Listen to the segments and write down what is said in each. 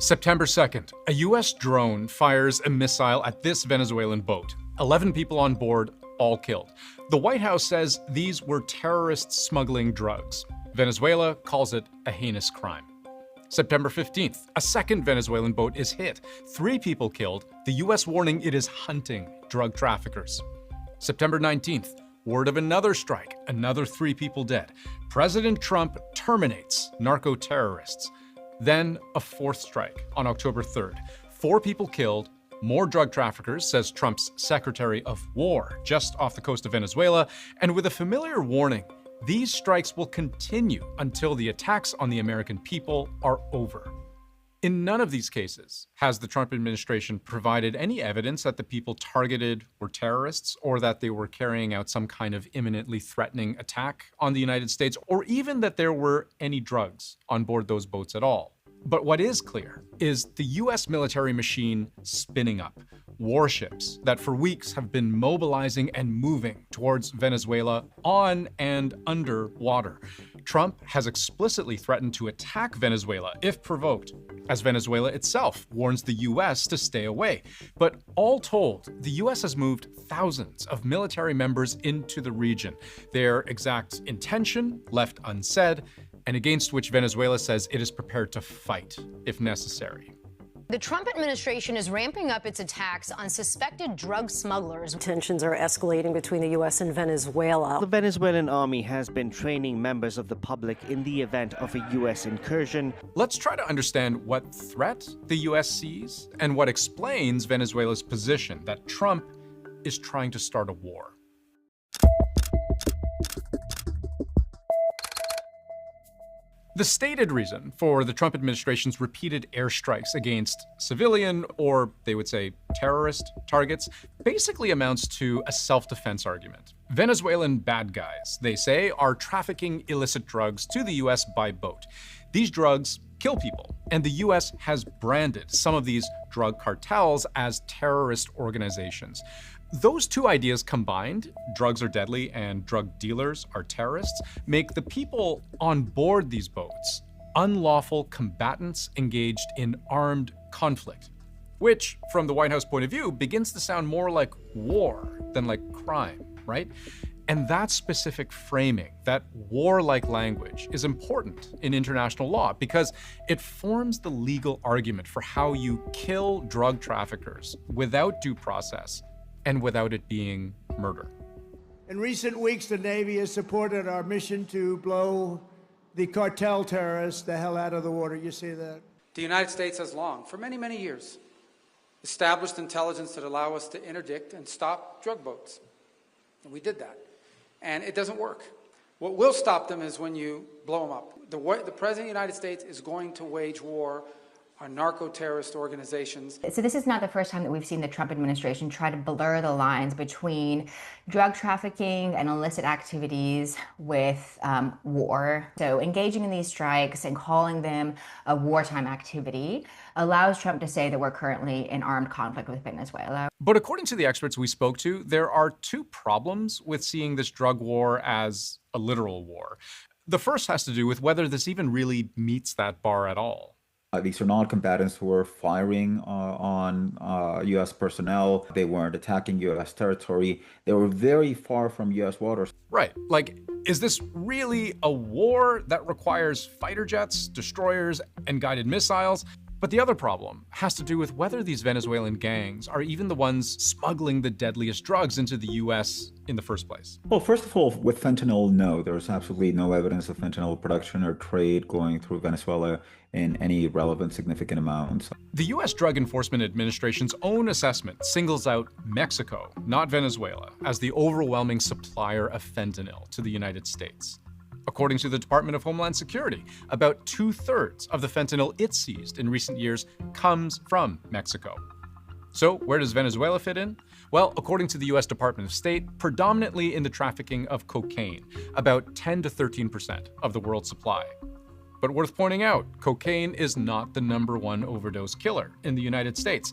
September 2nd, a US drone fires a missile at this Venezuelan boat. 11 people on board, all killed. The White House says these were terrorists smuggling drugs. Venezuela calls it a heinous crime. September 15th, a second Venezuelan boat is hit. 3 people killed. The US warning it is hunting drug traffickers. September 19th, word of another strike, another 3 people dead. President Trump terminates narco-terrorists. Then a 4th strike on October 3rd. 4 people killed, more drug traffickers, says Trump's Secretary of War, just off the coast of Venezuela, and with a familiar warning, these strikes will continue until the attacks on the American people are over. In none of these cases has the Trump administration provided any evidence that the people targeted were terrorists or that they were carrying out some kind of imminently threatening attack on the United States, or even that there were any drugs on board those boats at all. But what is clear is the US military machine spinning up. Warships that for weeks have been mobilizing and moving towards Venezuela on and under water. Trump has explicitly threatened to attack Venezuela if provoked, as Venezuela itself warns the US to stay away. But all told, the US has moved thousands of military members into the region, their exact intention left unsaid, and against which Venezuela says it is prepared to fight if necessary. The Trump administration is ramping up its attacks on suspected drug smugglers. Tensions are escalating between the U.S. and Venezuela. The Venezuelan army has been training members of the public in the event of a U.S. incursion. Let's try to understand what threat the U.S. sees and what explains Venezuela's position that Trump is trying to start a war. The stated reason for the Trump administration's repeated airstrikes against civilian, or they would say terrorist, targets basically amounts to a self-defense argument. Venezuelan bad guys, they say, are trafficking illicit drugs to the US by boat. These drugs kill people, and the US has branded some of these drug cartels as terrorist organizations. Those two ideas combined, drugs are deadly and drug dealers are terrorists, make the people on board these boats unlawful combatants engaged in armed conflict, which, from the White House point of view, begins to sound more like war than like crime, right? And that specific framing, that warlike language, is important in international law because it forms the legal argument for how you kill drug traffickers without due process and without it being murder. In recent weeks, the Navy has supported our mission to blow the cartel terrorists the hell out of the water. You see that? The United States has long, for many, many years, established intelligence that allow us to interdict and stop drug boats. And we did that. And it doesn't work. What will stop them is when you blow them up. The President of the United States is going to wage war on narco-terrorist organizations. So this is not the first time that we've seen the Trump administration try to blur the lines between drug trafficking and illicit activities with war. So engaging in these strikes and calling them a wartime activity allows Trump to say that we're currently in armed conflict with Venezuela. But according to the experts we spoke to, there are 2 problems with seeing this drug war as a literal war. The first has to do with whether this even really meets that bar at all. These are non-combatants who were firing on U.S. personnel. They weren't attacking U.S. territory. They were very far from U.S. waters. Right. Like, is this really a war that requires fighter jets, destroyers, and guided missiles? But the other problem has to do with whether these Venezuelan gangs are even the ones smuggling the deadliest drugs into the U.S. in the first place. Well, first of all, with fentanyl, no, there's absolutely no evidence of fentanyl production or trade going through Venezuela in any relevant significant amounts. The U.S. Drug Enforcement Administration's own assessment singles out Mexico, not Venezuela, as the overwhelming supplier of fentanyl to the United States. According to the Department of Homeland Security, about 2/3 of the fentanyl it seized in recent years comes from Mexico. So where does Venezuela fit in? Well, according to the U.S. Department of State, predominantly in the trafficking of cocaine, about 10 to 13% of the world's supply. But worth pointing out, cocaine is not the #1 overdose killer in the United States.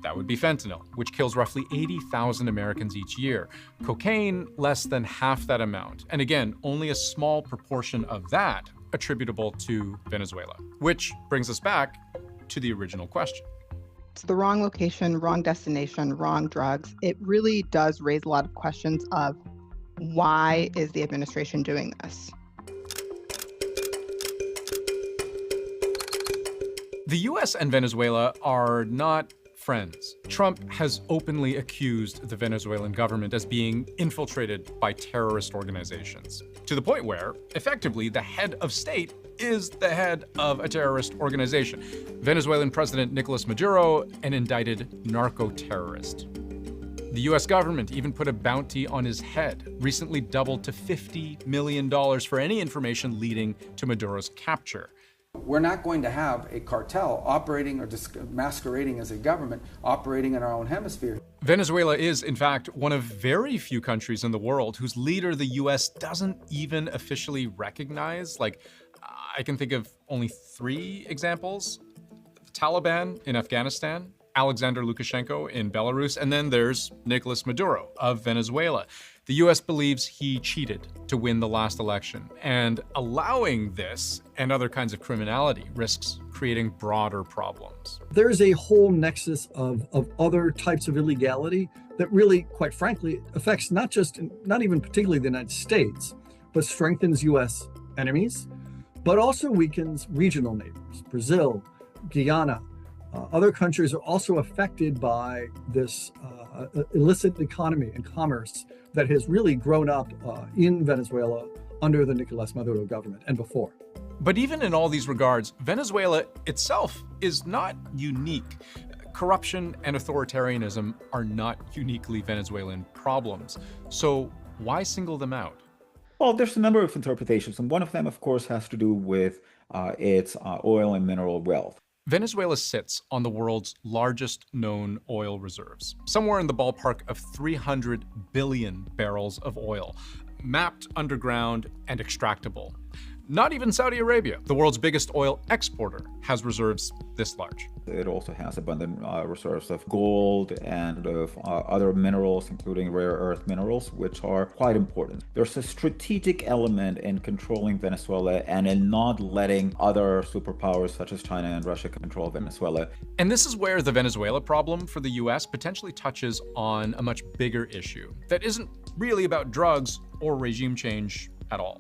That would be fentanyl, which kills roughly 80,000 Americans each year. Cocaine, less than half that amount. And again, only a small proportion of that attributable to Venezuela. Which brings us back to the original question. It's the wrong location, wrong destination, wrong drugs. It really does raise a lot of questions of why is the administration doing this? The US and Venezuela are not friends. Trump has openly accused the Venezuelan government as being infiltrated by terrorist organizations, to the point where, effectively, the head of state is the head of a terrorist organization. Venezuelan President Nicolas Maduro, an indicted narco-terrorist. The US government even put a bounty on his head, recently doubled to $50 million for any information leading to Maduro's capture. We're not going to have a cartel operating or masquerading as a government operating in our own hemisphere. Venezuela is, in fact, one of very few countries in the world whose leader the US doesn't even officially recognize. I can think of only 3 examples. The Taliban in Afghanistan, Alexander Lukashenko in Belarus, and then there's Nicolas Maduro of Venezuela. The US believes he cheated to win the last election, and allowing this and other kinds of criminality risks creating broader problems. There's a whole nexus of other types of illegality that really, quite frankly, affects not even particularly the United States, but strengthens US enemies, but also weakens regional neighbors, Brazil, Guyana. Other countries are also affected by this illicit economy and commerce that has really grown up in Venezuela under the Nicolas Maduro government and before. But even in all these regards, Venezuela itself is not unique. Corruption and authoritarianism are not uniquely Venezuelan problems. So why single them out? Well, there's a number of interpretations, and one of them, of course, has to do with its oil and mineral wealth. Venezuela sits on the world's largest known oil reserves, somewhere in the ballpark of 300 billion barrels of oil, mapped underground and extractable. Not even Saudi Arabia, the world's biggest oil exporter, has reserves this large. It also has abundant reserves of gold and of other minerals, including rare earth minerals, which are quite important. There's a strategic element in controlling Venezuela and in not letting other superpowers such as China and Russia control Venezuela. And this is where the Venezuela problem for the US potentially touches on a much bigger issue that isn't really about drugs or regime change at all.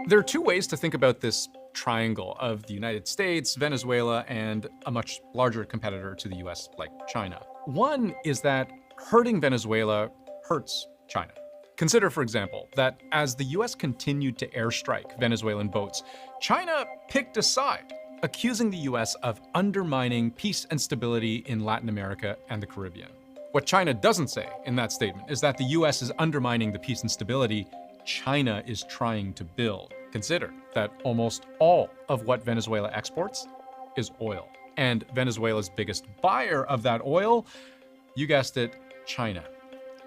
There are 2 ways to think about this triangle of the United States, Venezuela, and a much larger competitor to the US like China. One is that hurting Venezuela hurts China. Consider, for example, that as the US continued to airstrike Venezuelan boats, China picked a side, accusing the US of undermining peace and stability in Latin America and the Caribbean. What China doesn't say in that statement is that the US is undermining the peace and stability China is trying to build. Consider that almost all of what Venezuela exports is oil. And Venezuela's biggest buyer of that oil, you guessed it, China.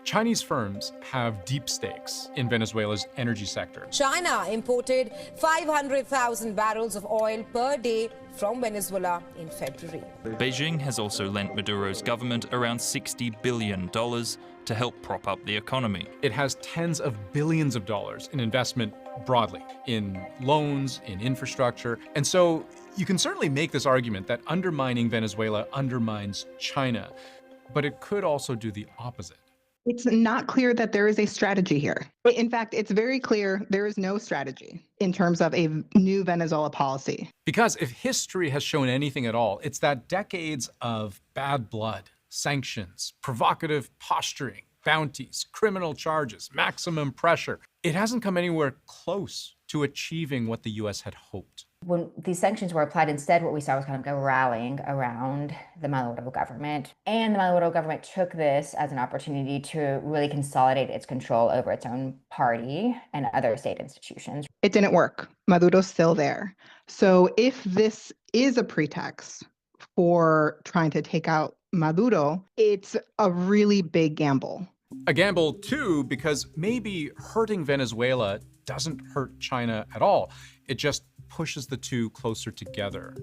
Chinese firms have deep stakes in Venezuela's energy sector. China imported 500,000 barrels of oil per day from Venezuela in February. Beijing has also lent Maduro's government around $60 billion to help prop up the economy. It has tens of billions of dollars in investment broadly, in loans, in infrastructure. And so you can certainly make this argument that undermining Venezuela undermines China, but it could also do the opposite. It's not clear that there is a strategy here. In fact, it's very clear there is no strategy in terms of a new Venezuela policy. Because if history has shown anything at all, it's that decades of bad blood, sanctions, provocative posturing, bounties, criminal charges, maximum pressure, it hasn't come anywhere close to achieving what the US had hoped. When these sanctions were applied, instead what we saw was kind of a rallying around the Maduro government. And the Maduro government took this as an opportunity to really consolidate its control over its own party and other state institutions. It didn't work. Maduro's still there. So if this is a pretext for trying to take out Maduro, it's a really big gamble. A gamble, too, because maybe hurting Venezuela doesn't hurt China at all. It just pushes the two closer together.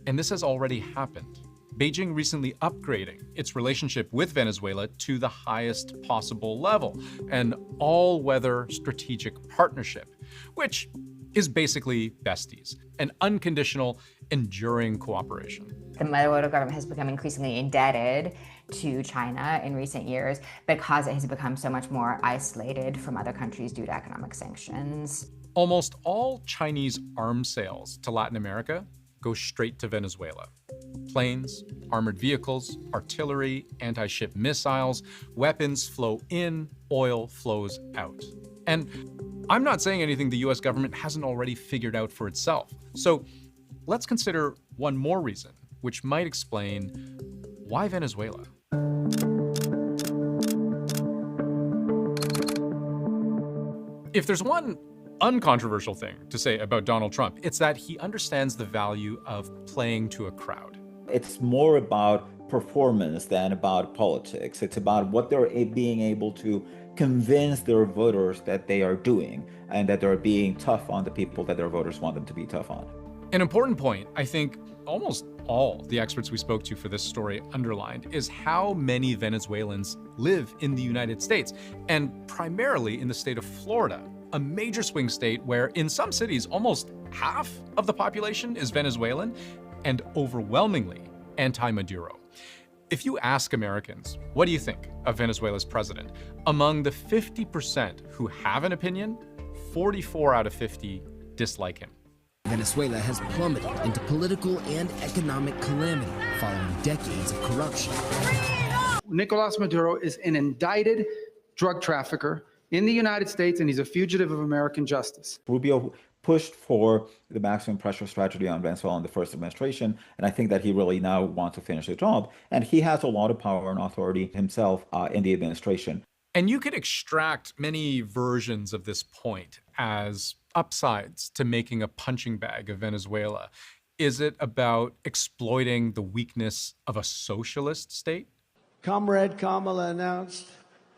And this has already happened. Beijing recently upgrading its relationship with Venezuela to the highest possible level, an all-weather strategic partnership, which is basically besties, an unconditional, enduring cooperation. The Maduro government has become increasingly indebted to China in recent years because it has become so much more isolated from other countries due to economic sanctions. Almost all Chinese arms sales to Latin America go straight to Venezuela. Planes, armored vehicles, artillery, anti-ship missiles, weapons flow in, oil flows out. And I'm not saying anything the US government hasn't already figured out for itself. So let's consider one more reason, which might explain why Venezuela. If there's one uncontroversial thing to say about Donald Trump, it's that he understands the value of playing to a crowd. It's more about performance than about politics. It's about what they're being able to convince their voters that they are doing, and that they're being tough on the people that their voters want them to be tough on. An important point, I think almost all the experts we spoke to for this story underlined, is how many Venezuelans live in the United States, and primarily in the state of Florida, a major swing state where in some cities almost half of the population is Venezuelan and overwhelmingly anti-Maduro. If you ask Americans, what do you think of Venezuela's president? Among the 50% who have an opinion, 44 out of 50 dislike him. Venezuela has plummeted into political and economic calamity following decades of corruption. Nicolas Maduro is an indicted drug trafficker in the United States, and he's a fugitive of American justice. Rubio pushed for the maximum pressure strategy on Venezuela in the first administration, and I think that he really now wants to finish the job. And he has a lot of power and authority himself in the administration. And you could extract many versions of this point as upsides to making a punching bag of Venezuela. Is it about exploiting the weakness of a socialist state? Comrade Kamala announced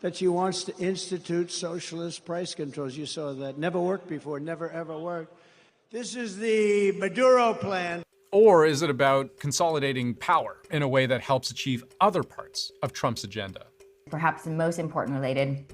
that she wants to institute socialist price controls. You saw that. Never worked before, never ever worked. This is the Maduro plan. Or is it about consolidating power in a way that helps achieve other parts of Trump's agenda? Perhaps the most important related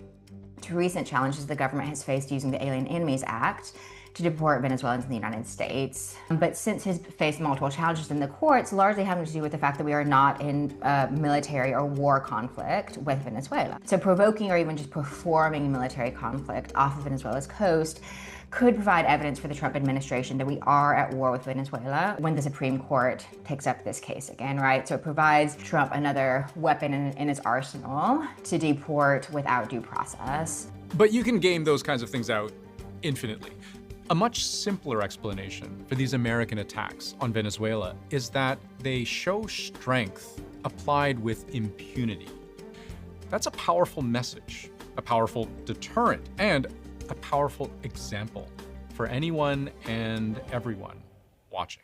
to recent challenges the government has faced using the Alien Enemies Act to deport Venezuelans in the United States. But since he's faced multiple challenges in the courts, largely having to do with the fact that we are not in military or war conflict with Venezuela. So provoking or even just performing a military conflict off of Venezuela's coast could provide evidence for the Trump administration that we are at war with Venezuela when the Supreme Court takes up this case again, right? So it provides Trump another weapon in his arsenal to deport without due process. But you can game those kinds of things out infinitely. A much simpler explanation for these American attacks on Venezuela is that they show strength applied with impunity. That's a powerful message, a powerful deterrent, and a powerful example for anyone and everyone watching.